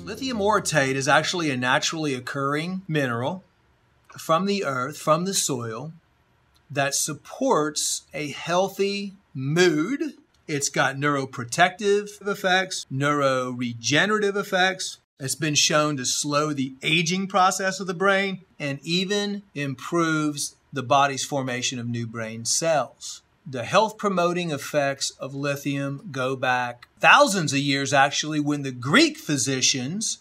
Lithium orotate is actually a naturally occurring mineral from the earth, from the soil, that supports a healthy mood. It's got neuroprotective effects, neuroregenerative effects. It's been shown to slow the aging process of the brain and even improves the body's formation of new brain cells. The health-promoting effects of lithium go back thousands of years, actually, when the Greek physicians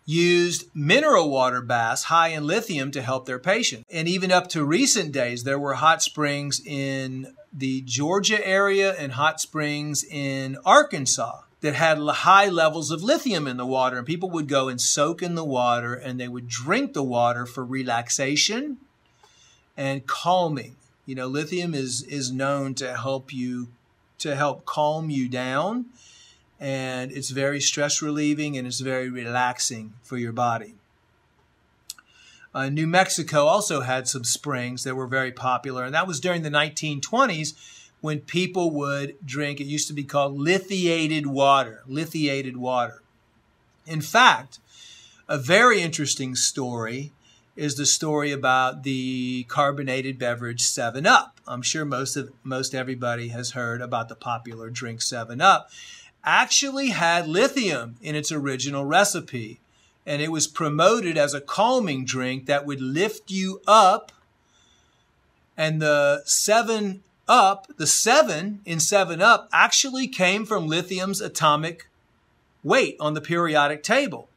used mineral water baths high in lithium to help their patients. And even up to recent days, there were hot springs in the Georgia area and hot springs in Arkansas that had high levels of lithium in the water. And people would go and soak in the water, and they would drink the water for relaxation and calming. You know, lithium is known to help calm you down, and it's very stress relieving and it's very relaxing for your body. New Mexico also had some springs that were very popular, and that was during the 1920s when people would drink, it used to be called lithiated water, In fact, a very interesting story is the story about the carbonated beverage 7-Up. I'm sure most everybody has heard about the popular drink 7-Up. Actually had lithium in its original recipe, and it was promoted as a calming drink that would lift you up. And the 7-Up, the 7 in 7-Up actually came from lithium's atomic weight on the periodic table,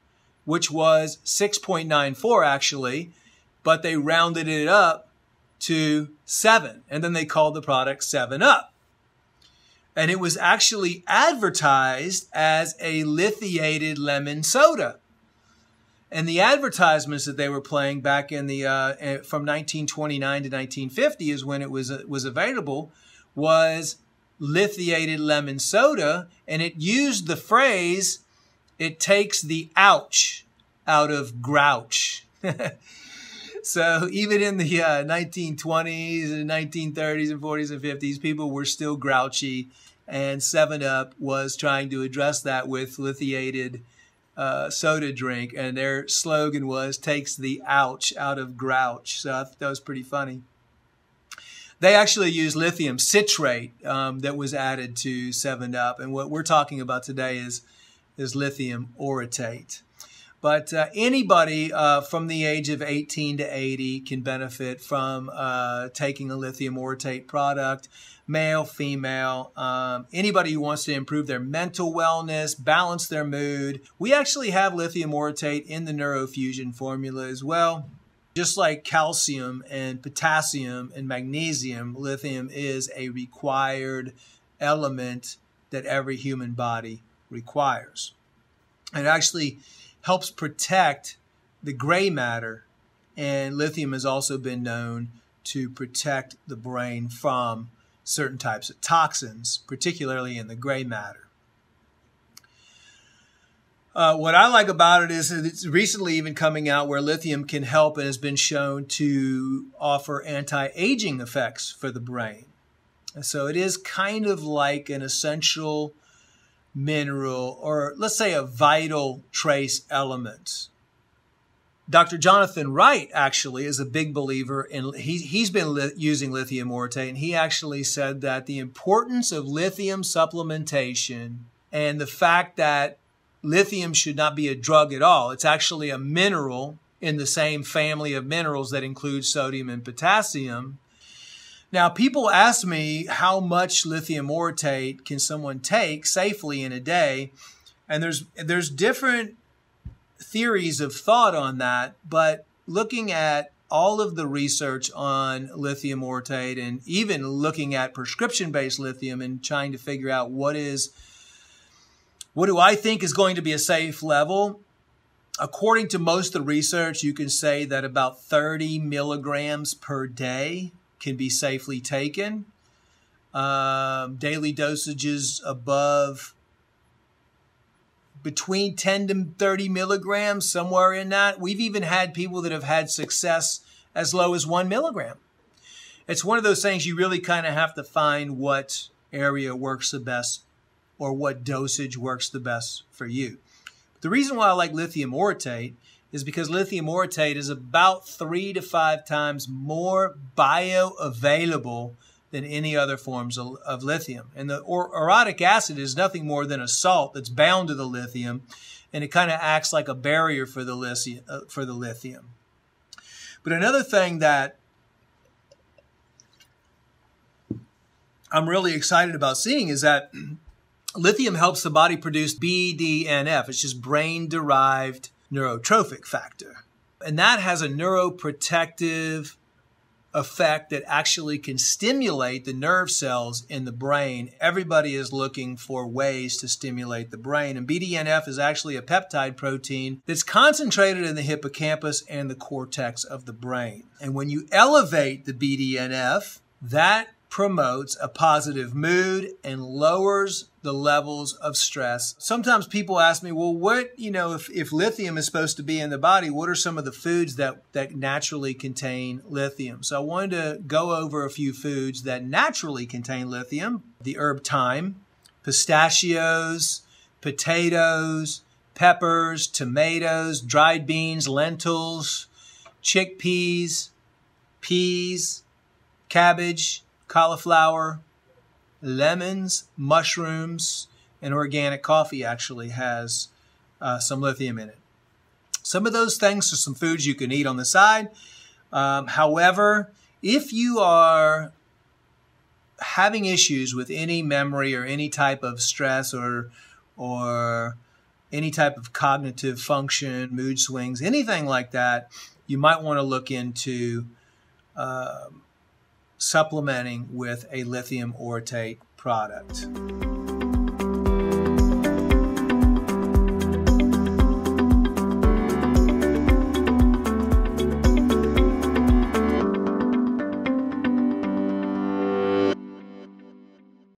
which was 6.94 actually, but they rounded it up to 7, and then they called the product 7-Up. And it was actually advertised as a lithiated lemon soda. And the advertisements that they were playing back in the from 1929 to 1950 is when it was available, was lithiated lemon soda, and it used the phrase, "It takes the ouch out of grouch." So even in the 1920s and 1930s and 40s and 50s, people were still grouchy, and 7-Up was trying to address that with lithiated soda drink, and their slogan was "takes the ouch out of grouch." So I thought that was pretty funny. They actually used lithium citrate that was added to 7-Up, and what we're talking about today is lithium orotate. But anybody from the age of 18 to 80 can benefit from taking a lithium orotate product, male, female, anybody who wants to improve their mental wellness, balance their mood. We actually have lithium orotate in the neurofusion formula as well. Just like calcium and potassium and magnesium, lithium is a required element that every human body requires. It actually helps protect the gray matter, and lithium has also been known to protect the brain from certain types of toxins, particularly in the gray matter. What I like about it is that it's recently even coming out where lithium can help and has been shown to offer anti-aging effects for the brain. And so it is kind of like an essential mineral, or let's say a vital trace element. Dr. Jonathan Wright actually is a big believer in, he's been using lithium orotate, and he actually said that the importance of lithium supplementation and the fact that lithium should not be a drug at all. It's actually a mineral in the same family of minerals that include sodium and potassium. Now, people ask me how much lithium orotate can someone take safely in a day, and there's different theories of thought on that, but looking at all of the research on lithium orotate and even looking at prescription-based lithium and trying to figure out what do I think is going to be a safe level, according to most of the research, you can say that about 30 milligrams per day can be safely taken. Daily dosages above between 10 to 30 milligrams, somewhere in that. We've even had people that have had success as low as 1 milligram. It's one of those things you really kind of have to find what area works the best or what dosage works the best for you. The reason why I like lithium orotate is because lithium orotate is about 3 to 5 times more bioavailable than any other forms of lithium. And the orotic acid is nothing more than a salt that's bound to the lithium, and it kind of acts like a barrier for the lithium. But another thing that I'm really excited about seeing is that lithium helps the body produce BDNF. It's just brain-derived neurotrophic factor. And that has a neuroprotective effect that actually can stimulate the nerve cells in the brain. Everybody is looking for ways to stimulate the brain. And BDNF is actually a peptide protein that's concentrated in the hippocampus and the cortex of the brain. And when you elevate the BDNF, that promotes a positive mood and lowers the levels of stress. Sometimes people ask me, well, if lithium is supposed to be in the body, what are some of the foods that naturally contain lithium? So I wanted to go over a few foods that naturally contain lithium. The herb thyme, pistachios, potatoes, peppers, tomatoes, dried beans, lentils, chickpeas, peas, cabbage, cauliflower, lemons, mushrooms, and organic coffee actually has some lithium in it. Some of those things are some foods you can eat on the side. However, if you are having issues with any memory or any type of stress or any type of cognitive function, mood swings, anything like that, you might want to look into supplementing with a lithium orotate product.